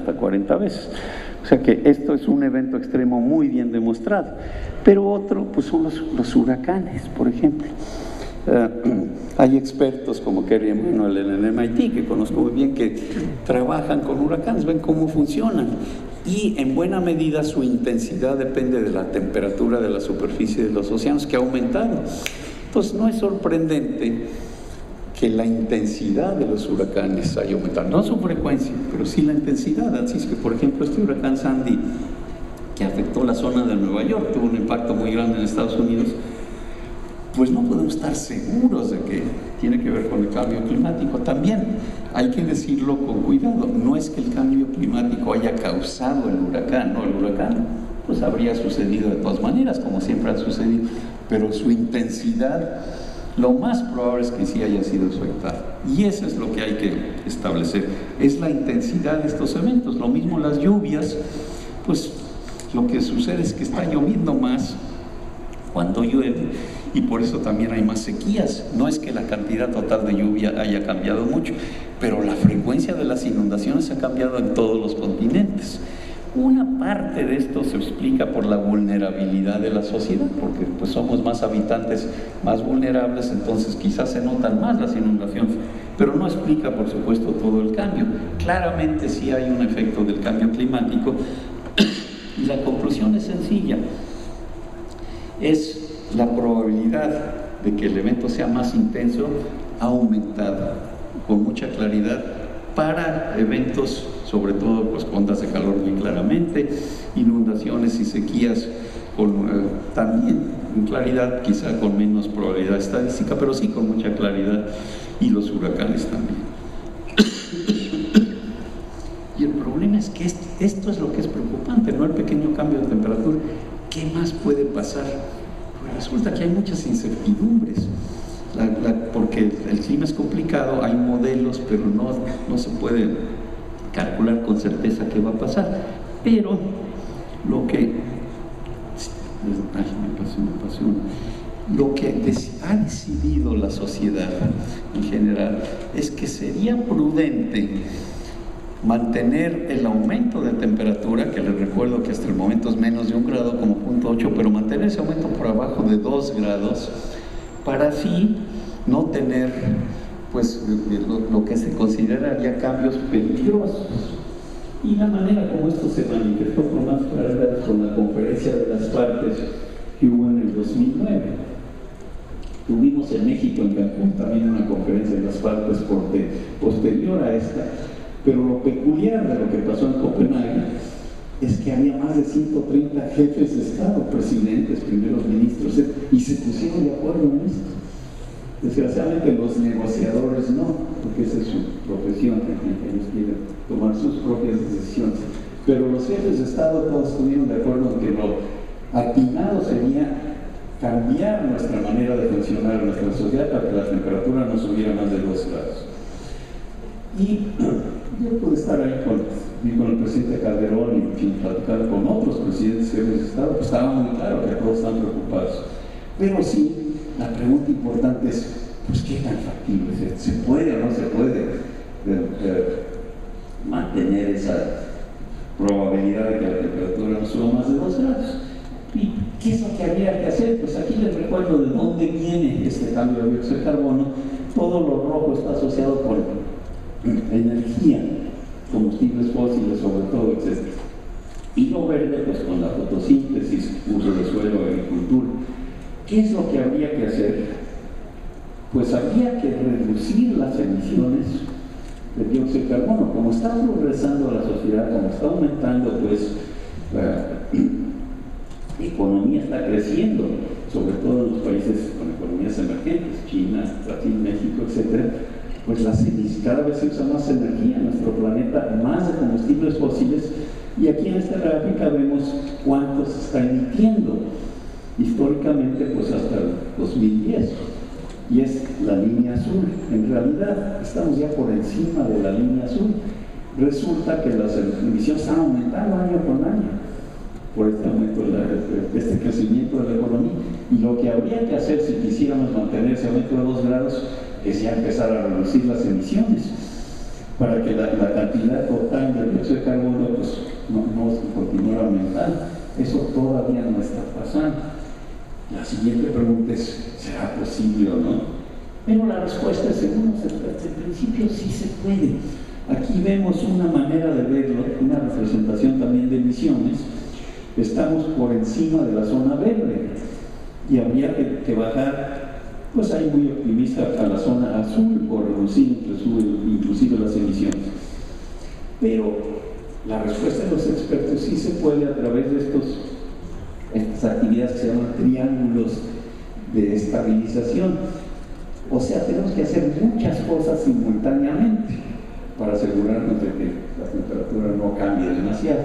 hasta 40 veces. O sea que esto es un evento extremo muy bien demostrado. Pero otro, pues son los huracanes, por ejemplo. Hay expertos como Kerry Emanuel en el MIT, que conozco muy bien, que trabajan con huracanes, ven cómo funcionan. Y en buena medida su intensidad depende de la temperatura de la superficie de los océanos, que ha aumentado. Entonces no es sorprendente que la intensidad de los huracanes haya aumentado, no su frecuencia, pero sí la intensidad. Así es que, por ejemplo, este huracán Sandy, que afectó la zona de Nueva York, tuvo un impacto muy grande en Estados Unidos, pues no podemos estar seguros de que tiene que ver con el cambio climático. También hay que decirlo con cuidado, no es que el cambio climático haya causado el huracán, no, el huracán pues habría sucedido de todas maneras, como siempre ha sucedido, pero su intensidad, lo más probable es que sí haya sido afectada. Y eso es lo que hay que establecer, es la intensidad de estos eventos. Lo mismo las lluvias, pues lo que sucede es que está lloviendo más cuando llueve, y por eso también hay más sequías. No es que la cantidad total de lluvia haya cambiado mucho, pero la frecuencia de las inundaciones ha cambiado en todos los continentes. Una parte de esto se explica por la vulnerabilidad de la sociedad, porque pues somos más habitantes, más vulnerables, entonces quizás se notan más las inundaciones, pero no explica, por supuesto, todo el cambio. Claramente sí hay un efecto del cambio climático, y la conclusión es sencilla, es la probabilidad de que el evento sea más intenso ha aumentado con mucha claridad para eventos, sobre todo pues ondas de calor muy claramente, inundaciones y sequías también en claridad, quizá con menos probabilidad estadística, pero sí con mucha claridad, y los huracanes también. Y el problema es que esto es lo que es preocupante, no el pequeño cambio de temperatura. ¿Qué más puede pasar? Pues resulta que hay muchas incertidumbres, porque el clima es complicado, hay modelos, pero no se puede calcular con certeza qué va a pasar. Pero lo que ha decidido la sociedad en general es que sería prudente mantener el aumento de temperatura, que les recuerdo que hasta el momento es menos de 1 grado, como 0.8, pero mantener ese aumento por abajo de 2 grados, para así no tener pues lo que se consideraría cambios peligrosos. Y la manera como esto se manifestó con más claridad con la conferencia de las partes que hubo en el 2009. Tuvimos en México, en Cancún, también una conferencia de las partes posterior a esta, pero lo peculiar de lo que pasó en Copenhague es que había más de 130 jefes de Estado, presidentes, primeros ministros, y se pusieron de acuerdo en esto. Desgraciadamente los negociadores no, porque esa es su profesión, ellos quieren tomar sus propias decisiones, pero los jefes de Estado todos estuvieron de acuerdo en que lo atinado sería cambiar nuestra manera de funcionar en nuestra sociedad para que la temperatura no subiera más de 2 grados. Y yo pude estar ahí con el presidente Calderón y platicar con otros presidentes jefes de Estado, pues estaba muy claro que todos están preocupados. Pero sí, la pregunta importante es, pues, ¿qué tan factible es? ¿Se puede o no se puede mantener esa probabilidad de que la temperatura no suba más de 2 grados? ¿Y qué es lo que habría que hacer? Pues aquí les recuerdo de dónde viene este cambio de dióxido de carbono. Todo lo rojo está asociado con energía, combustibles fósiles sobre todo, etc. Y lo verde, pues con la fotosíntesis, uso de suelo, agricultura. ¿Qué es lo que habría que hacer? Pues habría que reducir las emisiones de dióxido de carbono. Como está progresando la sociedad, como está aumentando, pues la economía está creciendo, sobre todo en los países con economías emergentes, China, Brasil, México, etc. Pues cada vez se usa más energía en nuestro planeta, más de combustibles fósiles, y aquí en esta gráfica vemos cuánto se está emitiendo históricamente, pues hasta el 2010, y es la línea azul. En realidad estamos ya por encima de la línea azul. Resulta que las emisiones están aumentando año con año por este aumento, este crecimiento de la economía, y lo que habría que hacer si quisiéramos mantener ese aumento de 2 grados es ya empezar a reducir las emisiones. para que la cantidad total de dióxido de carbono pues, no continúe aumentando. Eso todavía no está pasando. La siguiente pregunta es, ¿será posible o no? Pero la respuesta es, según los expertos, en principio sí se puede. Aquí vemos una manera de verlo, una representación también de emisiones. Estamos por encima de la zona verde y habría que bajar, pues ahí muy optimista, a la zona azul por reducir inclusive las emisiones. Pero la respuesta de los expertos sí se puede a través de estas actividades que se llaman triángulos de estabilización. O sea, tenemos que hacer muchas cosas simultáneamente para asegurarnos de que la temperatura no cambie demasiado.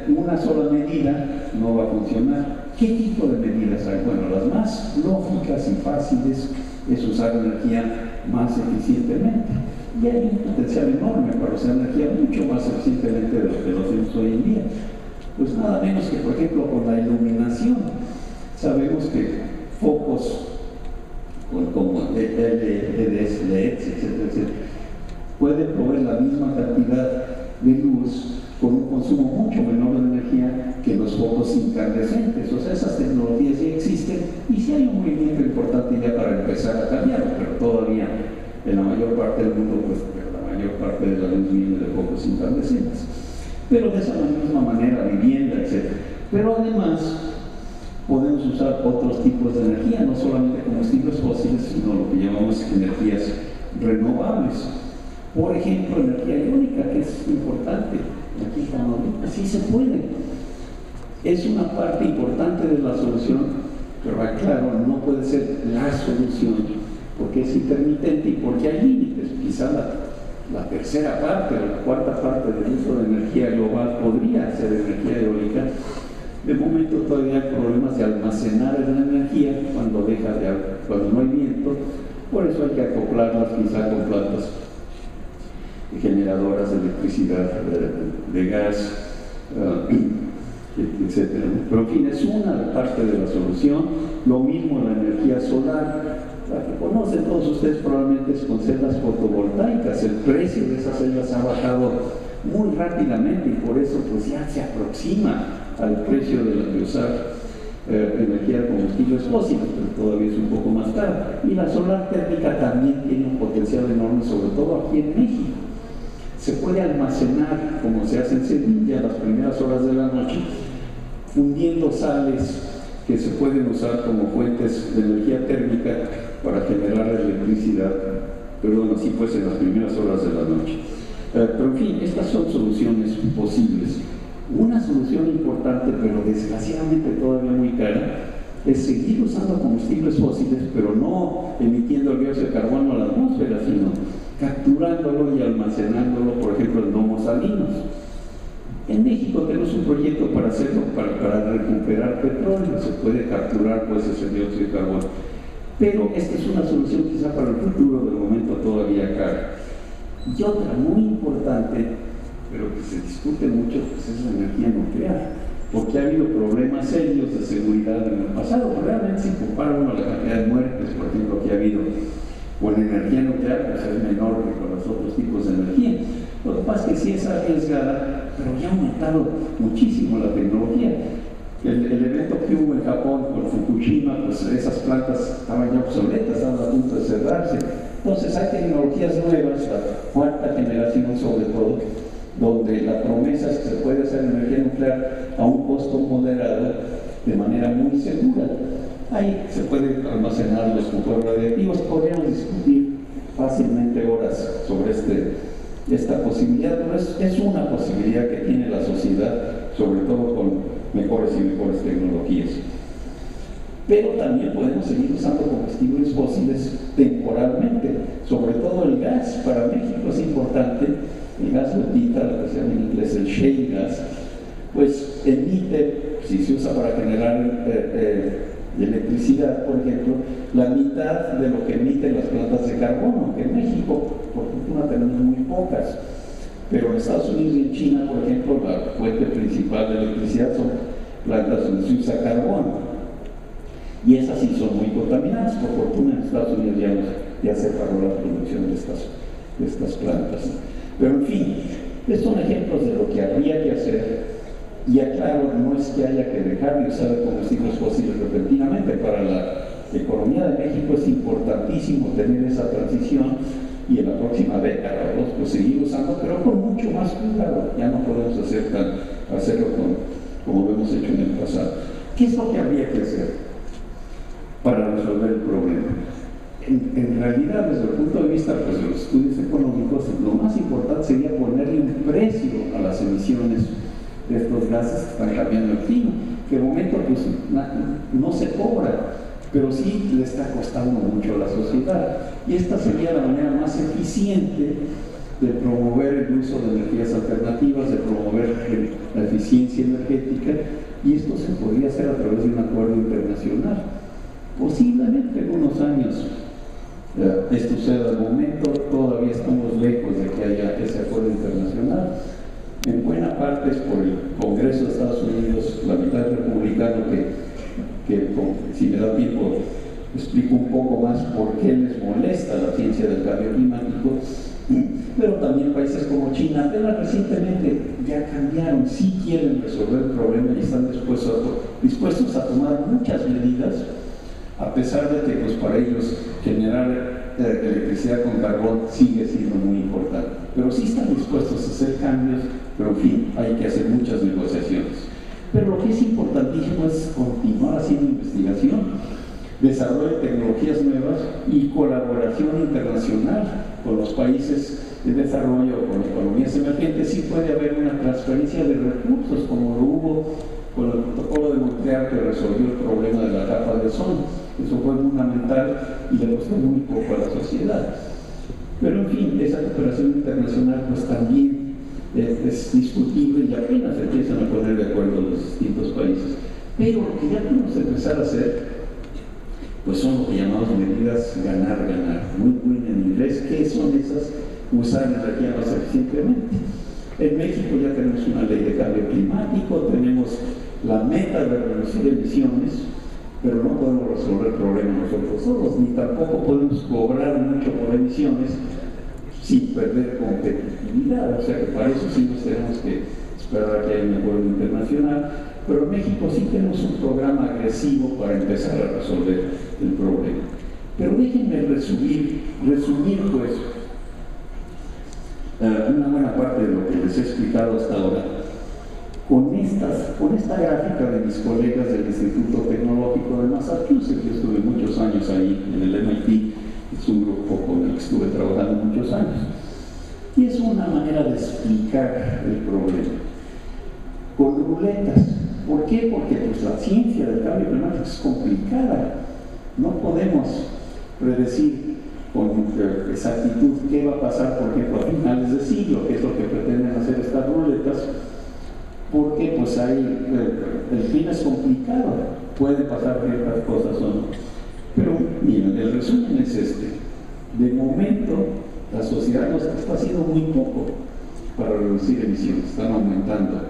Una sola medida no va a funcionar. ¿Qué tipo de medidas hay? Bueno, las más lógicas y fáciles es usar energía más eficientemente. Y hay un potencial enorme para usar energía mucho más eficientemente de lo que lo hacemos hoy en día. Pues nada menos que, por ejemplo, con la iluminación. Sabemos que focos como LEDs, etcétera, pueden proveer la misma cantidad de luz con un consumo mucho menor de energía que los focos incandescentes. O sea, esas tecnologías ya existen y sí hay un movimiento importante ya para empezar a cambiarlo, pero todavía en la mayor parte del mundo, pues la mayor parte de la luz viene de focos incandescentes. Pero de esa misma manera, vivienda, etc. Pero además, podemos usar otros tipos de energía, no solamente combustibles fósiles, sino lo que llamamos energías renovables. Por ejemplo, energía eólica, que es importante. Aquí estamos, sí se puede. Es una parte importante de la solución, pero claro, no puede ser la solución, porque es intermitente y porque hay límites. Quizá la tercera parte o la cuarta parte del uso de energía global podría ser energía eólica. De momento todavía hay problemas de almacenar la energía cuando no hay viento, por eso hay que acoplarlas quizá con plantas generadoras de electricidad, de gas, etc. Pero en fin, es una parte de la solución. Lo mismo la energía solar, la que conocen todos ustedes probablemente es con celdas fotovoltaicas. El precio de esas celdas ha bajado muy rápidamente y por eso pues ya se aproxima al precio de usar energía de combustibles fósiles, pero todavía es un poco más caro. Y la solar térmica también tiene un potencial enorme, sobre todo aquí en México. Se puede almacenar, como se hace en Sevilla, las primeras horas de la noche, fundiendo sales que se pueden usar como fuentes de energía térmica para generar electricidad, pero bueno, si fuese en las primeras horas de la noche. Pero en fin, estas son soluciones posibles. Una solución importante, pero desgraciadamente todavía muy cara, es seguir usando combustibles fósiles, pero no emitiendo el dióxido de carbono a la atmósfera, sino capturándolo y almacenándolo, por ejemplo, en domos salinos. En México tenemos un proyecto para hacerlo, para recuperar petróleo. Se puede capturar pues ese dióxido de carbono. Pero esta es una solución quizá para el futuro, de momento todavía cara. Y otra muy importante, pero que se discute mucho, pues es la energía nuclear, porque ha habido problemas serios de seguridad en el pasado. Realmente, si compara uno la cantidad de muertes, por ejemplo, que ha habido con energía nuclear, pues es menor que con los otros tipos de energía. Lo que pasa es que sí es arriesgada, pero ya ha aumentado muchísimo la tecnología. El evento que hubo en Japón con Fukushima, pues esas plantas estaban ya obsoletas, estaban a punto de cerrarse. Entonces hay tecnologías nuevas, la cuarta generación sobre todo, donde la promesa es que se puede hacer energía nuclear a un costo moderado de manera muy segura. Ahí se pueden almacenar los compuestos radiactivos. Podríamos discutir fácilmente horas sobre esta posibilidad, pero es una posibilidad que tiene la sociedad, sobre todo con mejores y mejores tecnologías. Pero también podemos seguir usando combustibles fósiles temporalmente, sobre todo el gas. Para México es importante. El gas gotita, lo que se llama en inglés el shale gas, pues emite, si se usa para generar electricidad, por ejemplo, la mitad de lo que emiten las plantas de carbono, que en México, por fortuna, tenemos muy pocas. Pero en Estados Unidos y en China, por ejemplo, la fuente principal de electricidad son plantas donde se usa carbono. Y esas sí son muy contaminadas. Por fortuna, en Estados Unidos ya se paró la producción de estas plantas. Pero en fin, estos son ejemplos de lo que habría que hacer. Y aclaro, no es que haya que dejar de usar combustibles fósiles repentinamente. Para la economía de México es importantísimo tener esa transición y en la próxima década o dos pues seguir usando, pero con mucho más cuidado. Ya no podemos hacerlo como lo hemos hecho en el pasado. ¿Qué es lo que habría que hacer para resolver el problema? En realidad, desde el punto de vista pues, de los estudios económicos, lo más importante sería ponerle un precio a las emisiones de estos gases que están cambiando el clima, que de momento pues, no se cobra, pero sí le está costando mucho a la sociedad. Y esta sería la manera más eficiente de promover el uso de energías alternativas, de promover la eficiencia energética, y esto se podría hacer a través de un acuerdo internacional. Posiblemente en unos años esto sea el momento, todavía estamos lejos de que haya ese acuerdo internacional. En buena parte es por el Congreso de Estados Unidos, la mitad republicano, que si me da tiempo explico un poco más por qué les molesta la ciencia del cambio climático, pero también países como China, recientemente ya cambiaron, sí quieren resolver el problema y están dispuestos a tomar muchas medidas, a pesar de que pues, para ellos generar electricidad con carbón sigue siendo muy importante. Pero sí están dispuestos a hacer cambios, pero en fin, hay que hacer muchas negociaciones. Pero lo que es importantísimo es continuar haciendo investigación, desarrollo de tecnologías nuevas y colaboración internacional con los países de desarrollo, con economías emergentes. Sí puede haber una transferencia de recursos, como lo hubo con el protocolo de Montreal, que resolvió el problema de la capa de ozono. Eso fue fundamental y le costó muy poco a la sociedad. Pero en fin, esa cooperación internacional pues también es discutible y apenas empiezan a poner de acuerdo los distintos países. Pero lo que ya podemos empezar a hacer pues son lo que llamamos medidas ganar-ganar. Muy en inglés, ¿qué son esas? Usar energía más eficientemente. En México ya tenemos una ley de cambio climático, tenemos la meta de reducir emisiones, pero no podemos resolver el problema nosotros solos, ni tampoco podemos cobrar mucho por emisiones sin perder competitividad. O sea que para eso sí nos tenemos que esperar a que haya un acuerdo internacional, pero en México sí tenemos un programa agresivo para empezar a resolver el problema. Pero déjenme resumir pues una buena parte de lo que les he explicado hasta ahora con esta gráfica de mis colegas del Instituto Tecnológico de Massachusetts. Yo estuve muchos años ahí en el MIT, es un grupo con el que estuve trabajando muchos años, y es una manera de explicar el problema con ruletas. ¿Por qué? Porque pues, la ciencia del cambio climático es complicada, no podemos predecir con exactitud qué va a pasar, por ejemplo, a finales de siglo, que es lo que pretenden hacer estas ruletas, porque pues el clima es complicado, puede pasar ciertas cosas o no. Pero miren, el resumen es este: de momento la sociedad nos está haciendo muy poco para reducir emisiones, están aumentando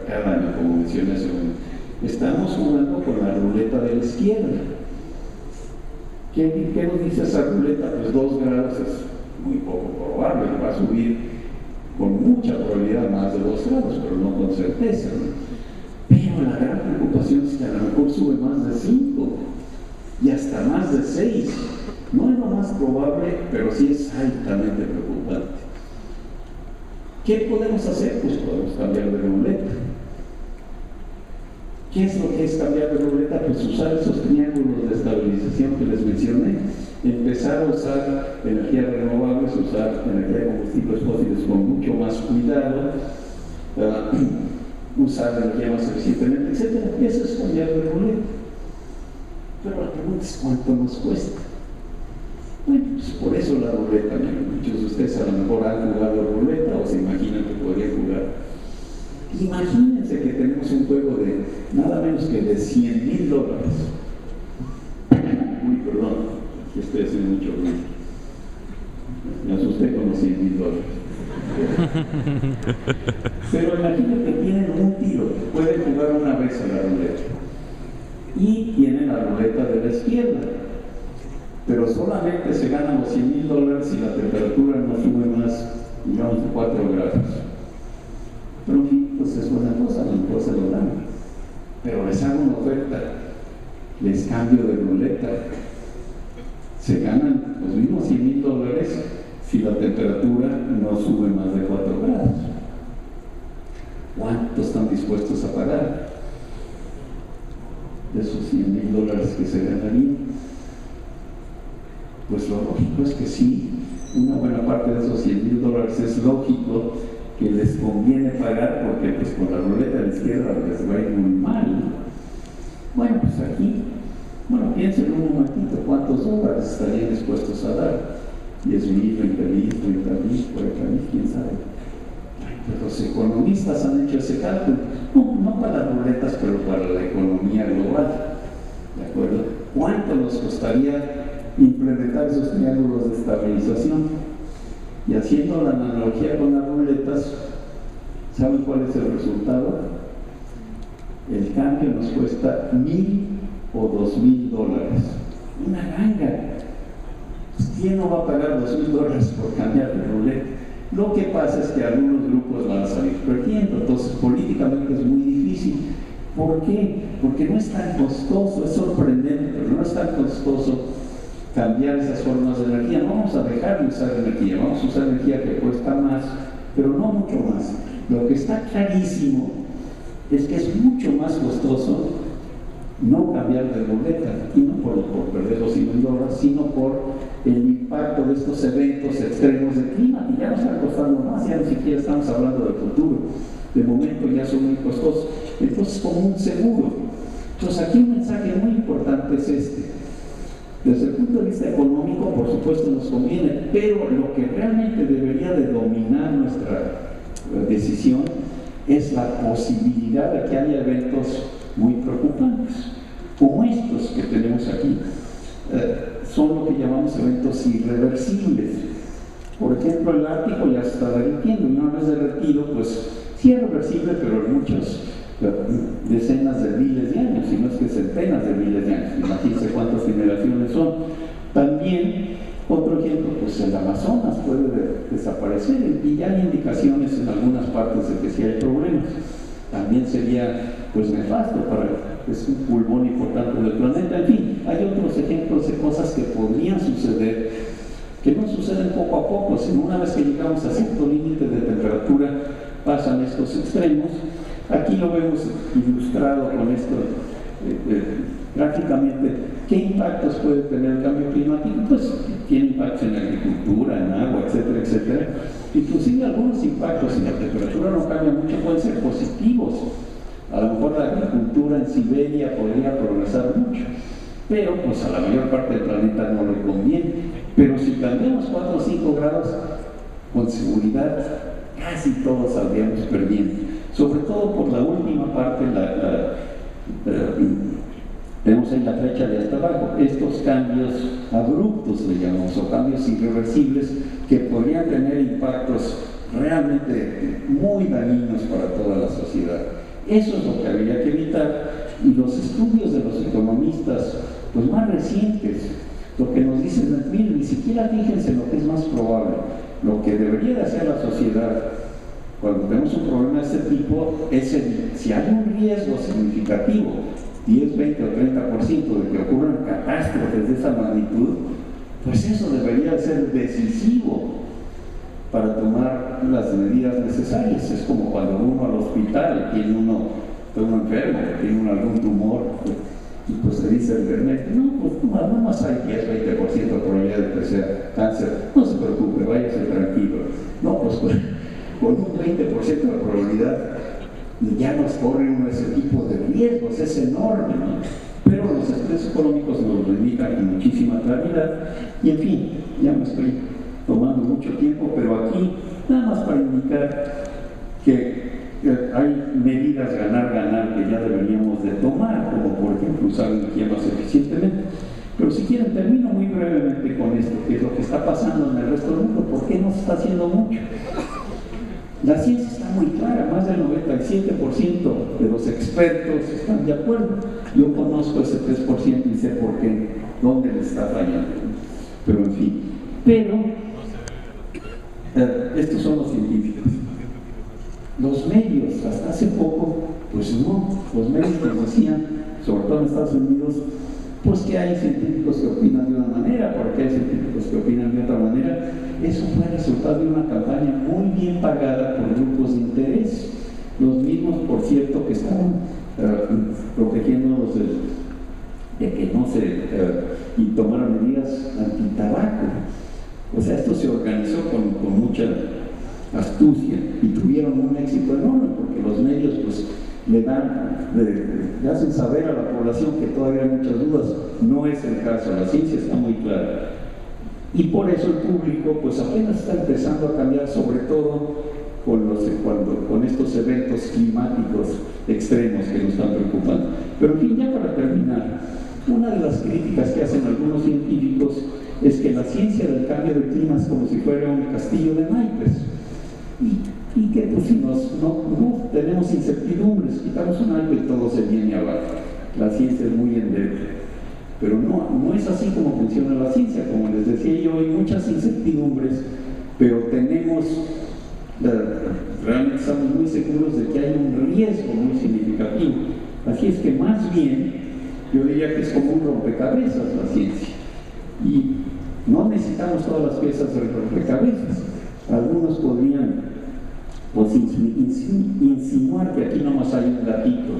cada año, como mencioné hace un momento. Estamos jugando con la ruleta de la izquierda. ¿Qué nos dice esa ruleta? Pues 2 grados es muy poco probable, va a subir con mucha probabilidad más de 2 grados, pero no con certeza, ¿no? Pero la gran preocupación es que a lo mejor sube más de 5 y hasta más de 6. No es lo más probable, pero sí es altamente preocupante. ¿Qué podemos hacer? Pues podemos cambiar de ruleta. ¿Qué es lo que es cambiar de ruleta? Pues usar esos triángulos de estabilización que les mencioné, empezar a usar energías renovables, usar energía de combustibles fósiles con mucho más cuidado, usar energía más eficientemente, etc. Eso es cambiar de ruleta. Pero la pregunta es ¿cuánto nos cuesta? Bueno, pues por eso la ruleta. Muchos de ustedes a lo mejor han jugado ruleta o se imaginan que podrían jugar. Imagínense que tenemos un juego de nada menos que de $100,000. Uy, perdón, que estoy haciendo mucho ruido. Me asusté con los $100,000. Pero imagínense que tienen un tiro, pueden jugar una vez a la ruleta. Y tienen la ruleta de la izquierda. pero solamente se ganan los $100,000 si la temperatura no sube más, digamos, de 4 grados. Pero en fin, pues es buena cosa, a lo mejor se lo dan. Pero les hago una oferta, les cambio de ruleta. Se ganan los mismos $100,000 si la temperatura no sube más de 4 grados. ¿Cuánto están dispuestos a pagar de esos $100,000 que se ganarían? Pues lo lógico es que sí, una buena parte de esos $100,000 es lógico que les conviene pagar, porque pues con la ruleta de la izquierda les va a ir muy mal. Bueno, pues aquí, piensen un momentito cuántos dólares estarían dispuestos a dar. 10,000, 20,000, 30,000, 40,000, quién sabe. Los economistas han hecho ese cálculo, no para las ruletas, pero para la economía global. ¿De acuerdo? ¿Cuánto nos costaría implementar esos triángulos de estabilización? Y haciendo la analogía con las ruletas, ¿saben cuál es el resultado? El cambio nos cuesta $1,000 o $2,000. Una ganga. ¿Quién no va a pagar $2,000 por cambiar de ruleta? Lo que pasa es que algunos grupos van a salir perdiendo, entonces políticamente es muy difícil. ¿Por qué? Porque no es tan costoso, es sorprendente, pero no es tan costoso cambiar esas formas de energía. No vamos a dejar de usar energía, vamos a usar energía que cuesta más, pero no mucho más. Lo que está clarísimo es que es mucho más costoso no cambiar de ruleta, y no por perder los $100,000, sino por el impacto de estos eventos extremos del clima, que ya nos están costando más, ya ni siquiera estamos hablando del futuro, de momento ya son muy costosos. Entonces, como un seguro. Entonces, aquí un mensaje muy importante es este. Desde el punto de vista económico, por supuesto, nos conviene, pero lo que realmente debería de dominar nuestra decisión es la posibilidad de que haya eventos muy preocupantes, como estos que tenemos aquí. Son lo que llamamos eventos irreversibles. Por ejemplo, el Ártico ya se está derritiendo, y una vez derretido, pues sí es reversible, pero en muchas decenas de miles de años, si no es que centenas de miles de años. Imagínense cuántas generaciones son. También, otro ejemplo, pues el Amazonas puede desaparecer, y ya hay indicaciones en algunas partes de que sí hay problemas. También sería pues nefasto es un pulmón importante del planeta. En fin, hay otros ejemplos de cosas que podrían suceder, que no suceden poco a poco, sino una vez que llegamos a cierto límite de temperatura pasan estos extremos. Aquí lo vemos ilustrado con esto gráficamente. ¿Qué impactos puede tener el cambio climático? Pues tiene impactos en la agricultura, en agua, etcétera, etcétera. Inclusive algunos impactos, si la temperatura no cambia mucho, pueden ser positivos. A lo mejor la agricultura en Siberia podría progresar mucho, pero pues a la mayor parte del planeta no le conviene. Pero si cambiamos 4 o 5 grados, con seguridad casi todos saldríamos perdiendo. Sobre todo por la última parte, vemos ahí la flecha de hasta abajo, estos cambios abruptos, le llamamos, o cambios irreversibles, que podrían tener impactos realmente muy dañinos para toda la sociedad. Eso es lo que habría que evitar, y los estudios de los economistas pues más recientes lo que nos dicen es: miren, ni siquiera fíjense lo que es más probable. Lo que debería de hacer la sociedad cuando tenemos un problema de este tipo es si hay un riesgo significativo, 10, 20 o 30% de que ocurran catástrofes de esa magnitud, pues eso debería ser decisivo para tomar las medidas necesarias. Es como cuando uno al hospital tiene uno enfermo, tiene algún tumor, y pues se dice el enfermero: no, pues nada más hay 10, 20% de probabilidad de que sea cáncer, no se preocupe, váyase tranquilo. No, pues con un 20% de probabilidad ya nos corre uno ese tipo de riesgos, es enorme, ¿no? Pero los estudios económicos nos lo indican con muchísima claridad. Y en fin, ya me estoy tomando mucho tiempo, pero aquí nada más para indicar que hay medidas ganar que ya deberíamos de tomar, como por ejemplo usar energía más eficientemente. Pero si quieren, termino muy brevemente con esto, que es lo que está pasando en el resto del mundo. ¿Por qué no se está haciendo mucho? La ciencia está muy clara, más del 97% de los expertos están de acuerdo. Yo conozco ese 3% y sé por qué, dónde le está fallando. pero en fin. Pero estos son los científicos. Los medios, hasta hace poco, pues no, los medios nos decían, sobre todo en Estados Unidos, pues que hay científicos que opinan de una manera, porque hay científicos que opinan de otra manera. Eso fue el resultado de una campaña muy bien pagada por grupos de interés, los mismos, por cierto, que estaban protegiéndonos de que no se y tomaron medidas antitabaco. O sea, esto se organizó con mucha astucia y tuvieron un éxito enorme, porque los medios pues le hacen saber a la población que todavía hay muchas dudas. No es el caso, la ciencia está muy clara. Y por eso el público pues apenas está empezando a cambiar, sobre todo con estos eventos climáticos extremos que nos están preocupando. Pero en fin, ya para terminar, una de las críticas que hacen algunos científicos es que la ciencia del cambio de clima es como si fuera un castillo de naipes, y que pues si no tenemos incertidumbres, quitamos un naipe y todo se viene abajo. La ciencia es muy endeble. Pero no es así como funciona la ciencia. Como les decía yo, hay muchas incertidumbres, pero realmente estamos muy seguros de que hay un riesgo muy significativo. Así es que más bien, yo diría que es como un rompecabezas la ciencia. Y no necesitamos todas las piezas del rompecabezas. Algunos podrían pues, insinuar que aquí nomás hay un gatito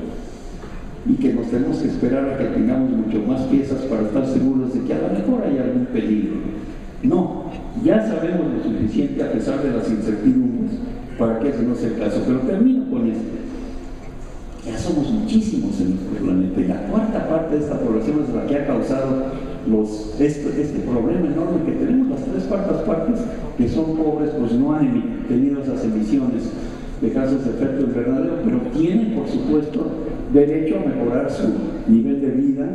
y que nos tenemos que esperar a que tengamos mucho más piezas para estar seguros de que a lo mejor hay algún peligro. No, ya sabemos lo suficiente a pesar de las incertidumbres para que ese no sea el caso. Pero termino con esto. Ya somos muchísimos en nuestro planeta y la cuarta parte de esta población es la que ha causado este problema enorme que tenemos. Las tres cuartas partes que son pobres pues no han tenido esas emisiones de gases de efecto invernadero, pero tienen por supuesto derecho a mejorar su nivel de vida,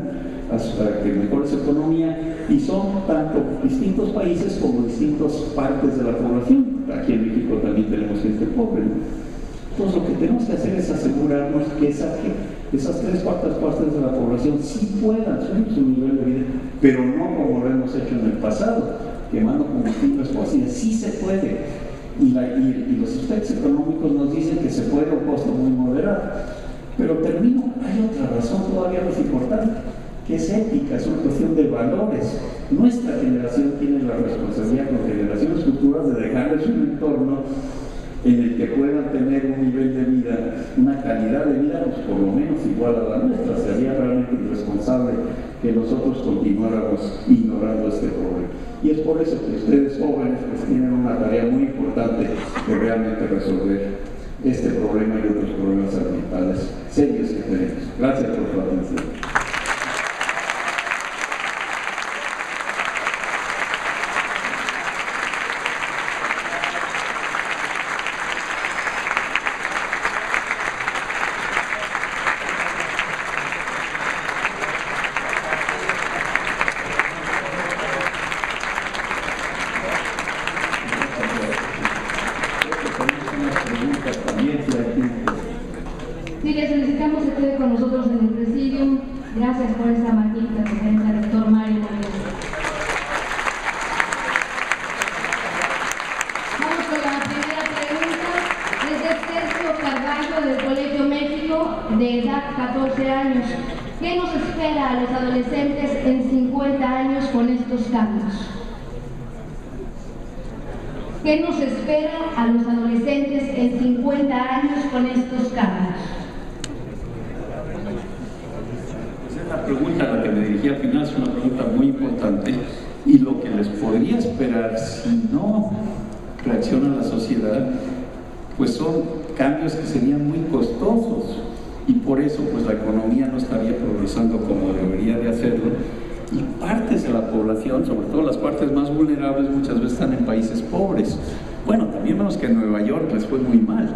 a que mejore su economía, y son tanto distintos países como distintas partes de la población. Aquí en México también tenemos gente pobre, ¿no? Entonces lo que tenemos que hacer es asegurarnos que esas tres cuartas partes de la población sí puedan subir su nivel de vida, pero no como lo hemos hecho en el pasado, quemando combustibles fósiles. Sí se puede, y los efectos económicos nos dicen que se puede a un costo muy moderado. Pero termino, hay otra razón todavía más importante, que es ética, es una cuestión de valores. Nuestra generación tiene la responsabilidad con generaciones futuras de dejarles un entorno en el que puedan tener un nivel de vida, una calidad de vida, pues por lo menos igual a la nuestra. Sería realmente irresponsable que nosotros continuáramos ignorando este problema. Y es por eso que ustedes jóvenes pues tienen una tarea muy importante de realmente resolver este problema y otros problemas ambientales serios que tenemos. Gracias por su atención. Gracias por esta magnífica conferencia, doctor Mario Morales. Vamos con la primera pregunta. Es de Sergio Carballo del Colegio México, de edad 14 años. ¿Qué nos espera a los adolescentes en 50 años con estos cambios? ¿Qué nos espera a los adolescentes en 50 años con estos cambios? La pregunta a la que me dirigí al final es una pregunta muy importante, y lo que les podría esperar si no reacciona la sociedad pues son cambios que serían muy costosos, y por eso pues la economía no estaría progresando como debería de hacerlo, y partes de la población, sobre todo las partes más vulnerables, muchas veces están en países pobres. Bueno, también vemos que en Nueva York les fue muy mal,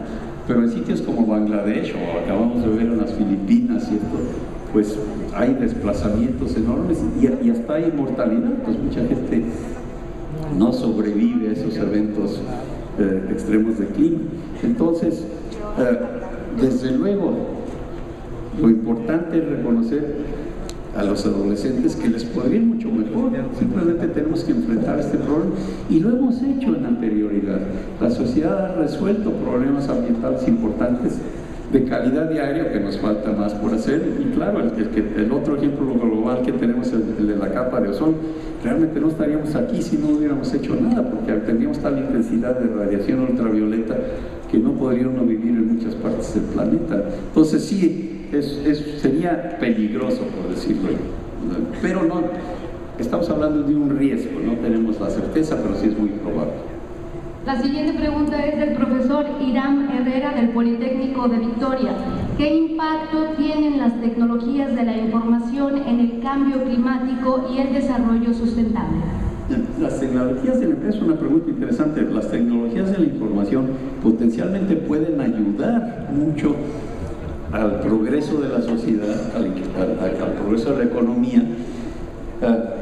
pero en sitios como Bangladesh, o acabamos de ver en las Filipinas y esto, pues hay desplazamientos enormes y hasta hay mortalidad, pues mucha gente no sobrevive a esos eventos extremos de clima. Entonces, desde luego, lo importante es reconocer a los adolescentes que les podría ir mucho mejor. Simplemente tenemos que enfrentar este problema y lo hemos hecho en anterioridad. La sociedad ha resuelto problemas ambientales importantes de calidad diaria, que nos falta más por hacer, y claro, el otro ejemplo global que tenemos, el de la capa de ozono, realmente no estaríamos aquí si no hubiéramos hecho nada, porque tendríamos tal intensidad de radiación ultravioleta que no podría uno vivir en muchas partes del planeta. Entonces sí, sería peligroso, por decirlo, pero no, estamos hablando de un riesgo, no tenemos la certeza, pero sí es muy probable. La siguiente pregunta es del profesor Irán Herrera del Politécnico de Victoria. ¿Qué impacto tienen las tecnologías de la información en el cambio climático y el desarrollo sustentable? Las tecnologías es una pregunta interesante. Las tecnologías de la información potencialmente pueden ayudar mucho al progreso de la sociedad, al progreso de la economía,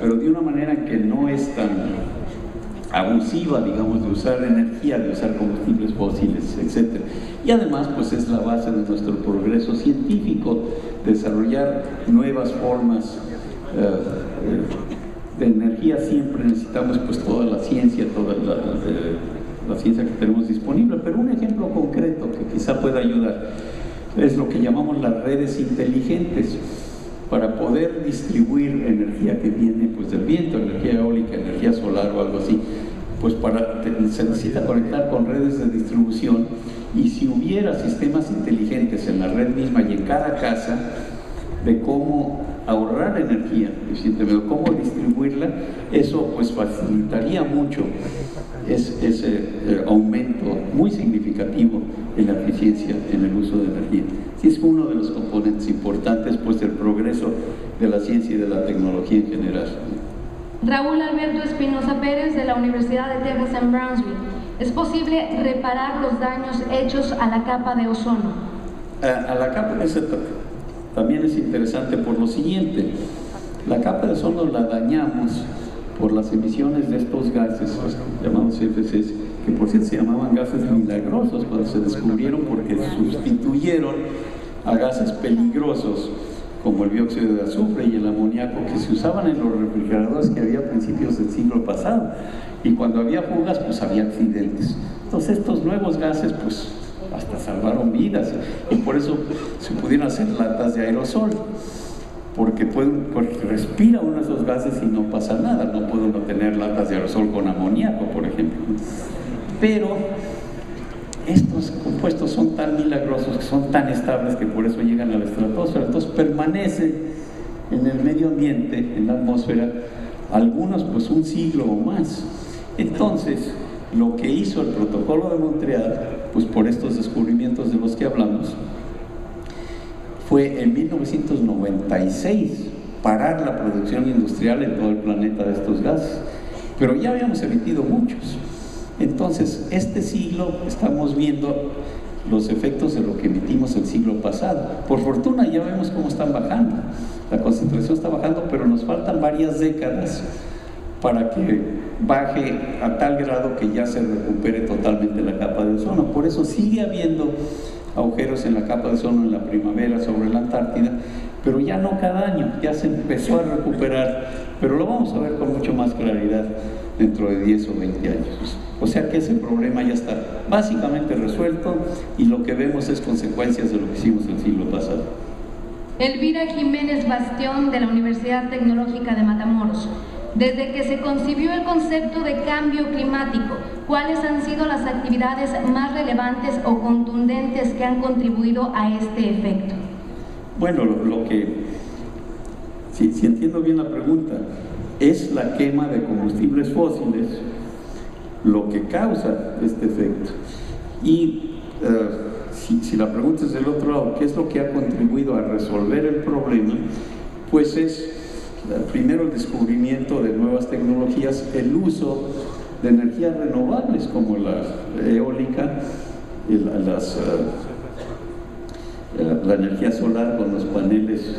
pero de una manera que no es tan abusiva, digamos, de usar energía, de usar combustibles fósiles, etc. Y además, pues es la base de nuestro progreso científico, desarrollar nuevas formas de energía. Siempre necesitamos pues toda la ciencia, la ciencia que tenemos disponible, pero un ejemplo concreto que quizá pueda ayudar es lo que llamamos las redes inteligentes. Para poder distribuir energía que viene pues del viento, energía eólica, energía solar o algo así, pues se necesita conectar con redes de distribución, y si hubiera sistemas inteligentes en la red misma y en cada casa de cómo ahorrar energía, cómo distribuirla, eso pues facilitaría mucho ese aumento muy significativo en la eficiencia en el uso de energía. Sí, es uno de los componentes importantes pues del progreso de la ciencia y de la tecnología en general. Raúl Alberto Espinosa Pérez de la Universidad de Texas en Brownsville. ¿Es posible reparar los daños hechos a la capa de ozono? A la capa de ozono también es interesante por lo siguiente. La capa de ozono la dañamos por las emisiones de estos gases, llamados CFCs, que por cierto se llamaban gases milagrosos cuando se descubrieron, porque sustituyeron a gases peligrosos como el dióxido de azufre y el amoníaco que se usaban en los refrigeradores que había a principios del siglo pasado, y cuando había fugas pues había accidentes. Entonces estos nuevos gases pues hasta salvaron vidas, y por eso se pudieron hacer latas de aerosol, porque respira uno de esos gases y no pasa nada. No puede uno tener latas de aerosol con amoníaco, por ejemplo. Pero estos compuestos son tan milagrosos, que son tan estables, que por eso llegan a la estratosfera. Entonces permanecen en el medio ambiente, en la atmósfera, algunos pues un siglo o más. Entonces, lo que hizo el Protocolo de Montreal, pues por estos descubrimientos de los que hablamos, fue en 1996 parar la producción industrial en todo el planeta de estos gases, pero ya habíamos emitido muchos. Entonces, este siglo estamos viendo los efectos de lo que emitimos el siglo pasado. Por fortuna ya vemos cómo están bajando, la concentración está bajando, pero nos faltan varias décadas para que baje a tal grado que ya se recupere totalmente la capa de ozono. Por eso sigue habiendo agujeros en la capa de ozono en la primavera sobre la Antártida, pero ya no cada año, ya se empezó a recuperar, pero lo vamos a ver con mucho más claridad dentro de 10 o 20 años. O sea que ese problema ya está básicamente resuelto, y lo que vemos es consecuencias de lo que hicimos el siglo pasado. Elvira Jiménez Bastión de la Universidad Tecnológica de Matamoros. Desde que se concibió el concepto de cambio climático, ¿cuáles han sido las actividades más relevantes o contundentes que han contribuido a este efecto? Bueno, si entiendo bien la pregunta, es la quema de combustibles fósiles lo que causa este efecto. Y si la pregunta es del otro lado, ¿qué es lo que ha contribuido a resolver el problema? Pues es primero el descubrimiento de nuevas tecnologías, el uso de energías renovables como la eólica, la energía solar con los paneles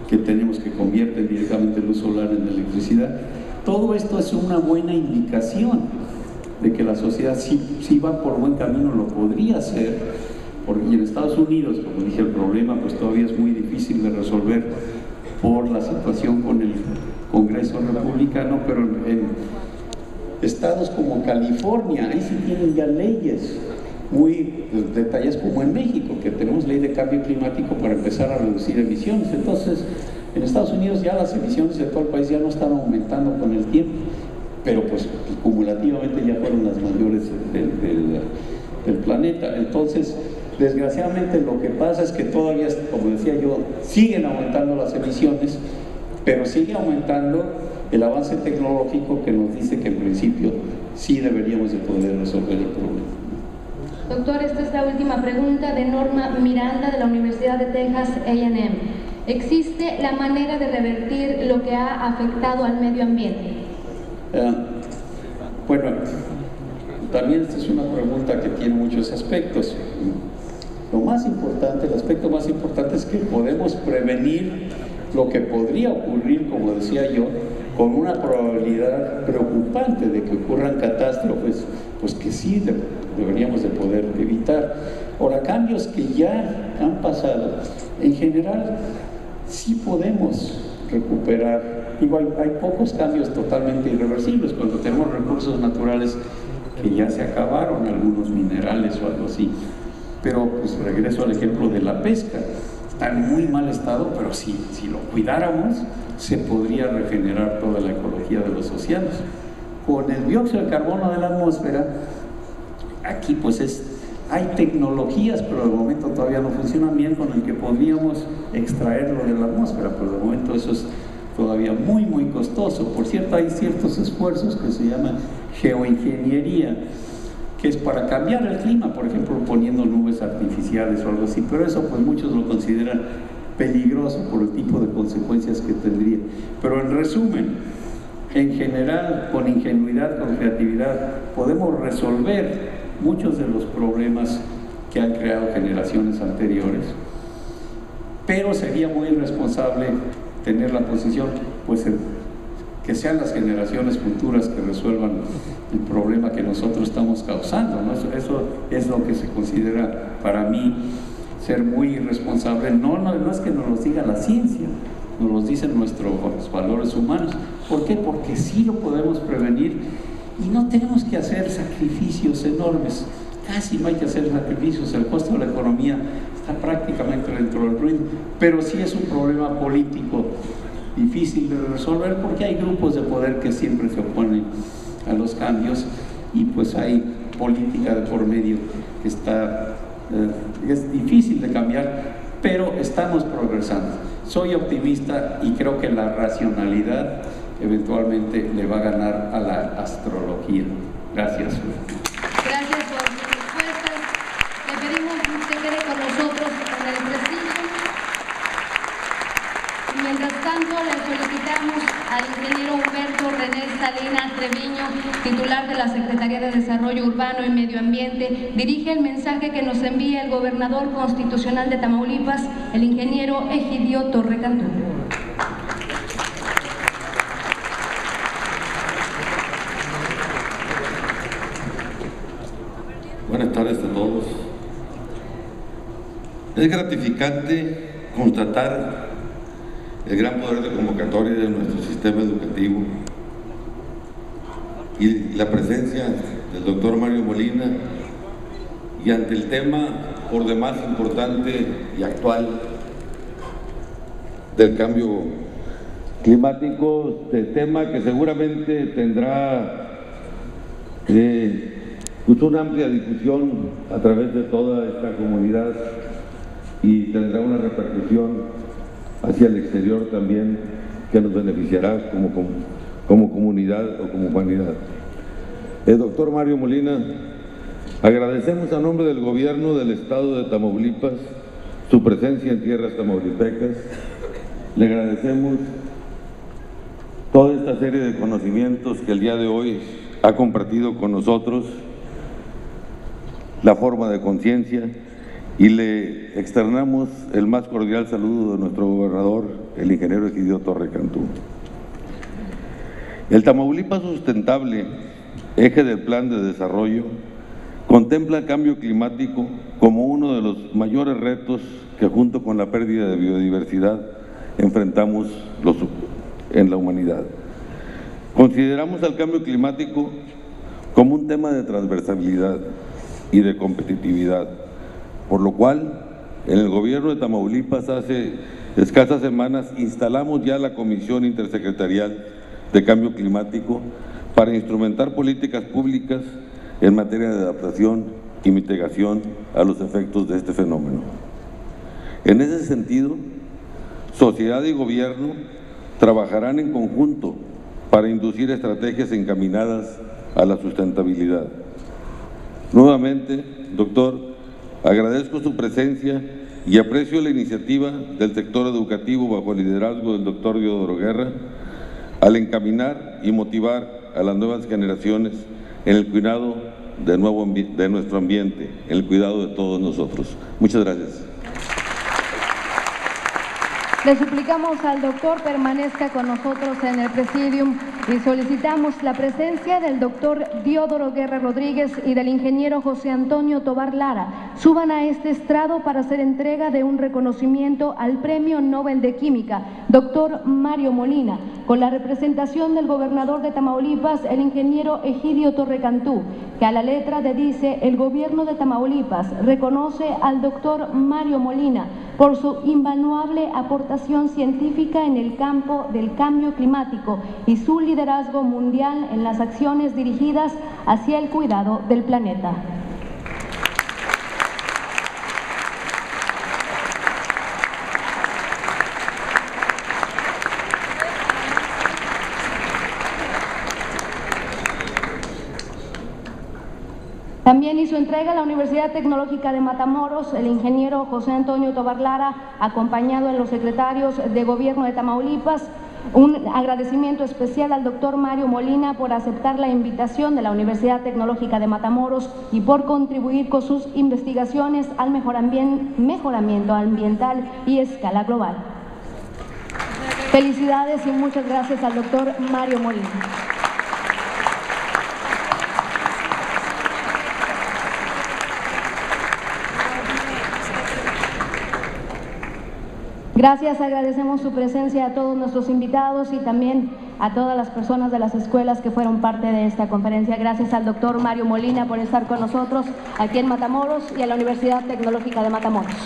que tenemos, que convierten directamente luz solar en electricidad. Todo esto es una buena indicación de que la sociedad si va por buen camino, lo podría hacer, porque en Estados Unidos, como dije, el problema pues todavía es muy difícil de resolver por la situación con el Congreso republicano, pero en estados como California, ahí sí tienen ya leyes muy detalladas, como en México, que tenemos ley de cambio climático para empezar a reducir emisiones. Entonces, en Estados Unidos ya las emisiones de todo el país ya no están aumentando con el tiempo, pero pues cumulativamente ya fueron las mayores del planeta. Entonces, desgraciadamente lo que pasa es que todavía, como decía yo, siguen aumentando las emisiones, pero sigue aumentando el avance tecnológico que nos dice que en principio sí deberíamos de poder resolver el problema. Doctor, esta es la última pregunta de Norma Miranda de la Universidad de Texas A&M. ¿Existe la manera de revertir lo que ha afectado al medio ambiente? Bueno, también esta es una pregunta que tiene muchos aspectos. Lo más importante, el aspecto más importante es que podemos prevenir lo que podría ocurrir, como decía yo, con una probabilidad preocupante de que ocurran catástrofes, pues que sí deberíamos de poder evitar. Ahora, cambios que ya han pasado, en general sí podemos recuperar. Igual hay pocos cambios totalmente irreversibles, cuando tenemos recursos naturales que ya se acabaron, algunos minerales o algo así. Pero pues regreso al ejemplo de la pesca. Está en muy mal estado, pero si lo cuidáramos, se podría regenerar toda la ecología de los océanos. Con el dióxido de carbono de la atmósfera, aquí pues hay tecnologías, pero de momento todavía no funcionan bien, con el que podríamos extraerlo de la atmósfera, pero de momento eso es todavía muy, muy costoso. Por cierto, hay ciertos esfuerzos que se llaman geoingeniería, que es para cambiar el clima, por ejemplo, poniendo nubes artificiales o algo así, pero eso pues muchos lo consideran peligroso por el tipo de consecuencias que tendría. Pero en resumen, en general, con ingenuidad, con creatividad, podemos resolver muchos de los problemas que han creado generaciones anteriores, pero sería muy irresponsable tener la posición, pues, que sean las generaciones futuras que resuelvan el problema que nosotros estamos causando, ¿no? Eso es lo que se considera para mí ser muy irresponsable. No es que nos lo diga la ciencia, nos lo dicen nuestros valores humanos. ¿Por qué? Porque sí lo podemos prevenir y no tenemos que hacer sacrificios enormes. Casi no hay que hacer sacrificios, el costo de la economía está prácticamente dentro del ruido, pero sí es un problema político difícil de resolver porque hay grupos de poder que siempre se oponen a los cambios y pues hay política de por medio que es difícil de cambiar, pero estamos progresando. Soy optimista y creo que la racionalidad eventualmente le va a ganar a la astrología. Gracias. Gracias por sus respuestas. Le pedimos que usted quede con nosotros en el presidio. Mientras tanto, le solicitamos al ingeniero Humberto René Salinas Treviño, titular de la Secretaría de Desarrollo Urbano y Medio Ambiente, dirige el mensaje que nos envía el gobernador constitucional de Tamaulipas, el ingeniero Egidio Torre Cantú. Buenas tardes a todos. Es gratificante constatar el gran poder de convocatoria de nuestro sistema educativo y la presencia del doctor Mario Molina, y ante el tema por demás importante y actual del cambio climático, el tema que seguramente tendrá una amplia difusión a través de toda esta comunidad y tendrá una repercusión hacia el exterior también, que nos beneficiará como comunidad o como humanidad. El doctor Mario Molina, agradecemos a nombre del gobierno del estado de Tamaulipas su presencia en tierras tamaulipecas. Le agradecemos toda esta serie de conocimientos que el día de hoy ha compartido con nosotros, la forma de conciencia, y le externamos el más cordial saludo de nuestro gobernador, el ingeniero Egidio Torre Cantú. El Tamaulipas Sustentable, eje del Plan de Desarrollo, contempla el cambio climático como uno de los mayores retos que, junto con la pérdida de biodiversidad, enfrentamos en la humanidad. Consideramos al cambio climático como un tema de transversalidad y de competitividad, por lo cual en el gobierno de Tamaulipas hace escasas semanas instalamos ya la Comisión Intersecretarial de Cambio Climático para instrumentar políticas públicas en materia de adaptación y mitigación a los efectos de este fenómeno. En ese sentido, sociedad y gobierno trabajarán en conjunto para inducir estrategias encaminadas a la sustentabilidad. Nuevamente, doctor, agradezco su presencia y aprecio la iniciativa del sector educativo bajo el liderazgo del doctor Diodoro Guerra al encaminar y motivar a las nuevas generaciones en el cuidado de nuestro ambiente, en el cuidado de todos nosotros. Muchas gracias. Le suplicamos al doctor permanezca con nosotros en el presidium y solicitamos la presencia del doctor Diodoro Guerra Rodríguez y del ingeniero José Antonio Tobar Lara. Suban a este estrado para hacer entrega de un reconocimiento al Premio Nobel de Química, doctor Mario Molina, con la representación del gobernador de Tamaulipas, el ingeniero Egidio Torrecantú, que a la letra dice: el gobierno de Tamaulipas reconoce al doctor Mario Molina por su invaluable aportación científica en el campo del cambio climático y su liderazgo mundial en las acciones dirigidas hacia el cuidado del planeta. También hizo entrega a la Universidad Tecnológica de Matamoros el ingeniero José Antonio Tobar Lara, acompañado de los secretarios de Gobierno de Tamaulipas. Un agradecimiento especial al doctor Mario Molina por aceptar la invitación de la Universidad Tecnológica de Matamoros y por contribuir con sus investigaciones al mejoramiento ambiental y escala global. Felicidades y muchas gracias al doctor Mario Molina. Gracias, agradecemos su presencia a todos nuestros invitados y también a todas las personas de las escuelas que fueron parte de esta conferencia. Gracias al doctor Mario Molina por estar con nosotros aquí en Matamoros y a la Universidad Tecnológica de Matamoros.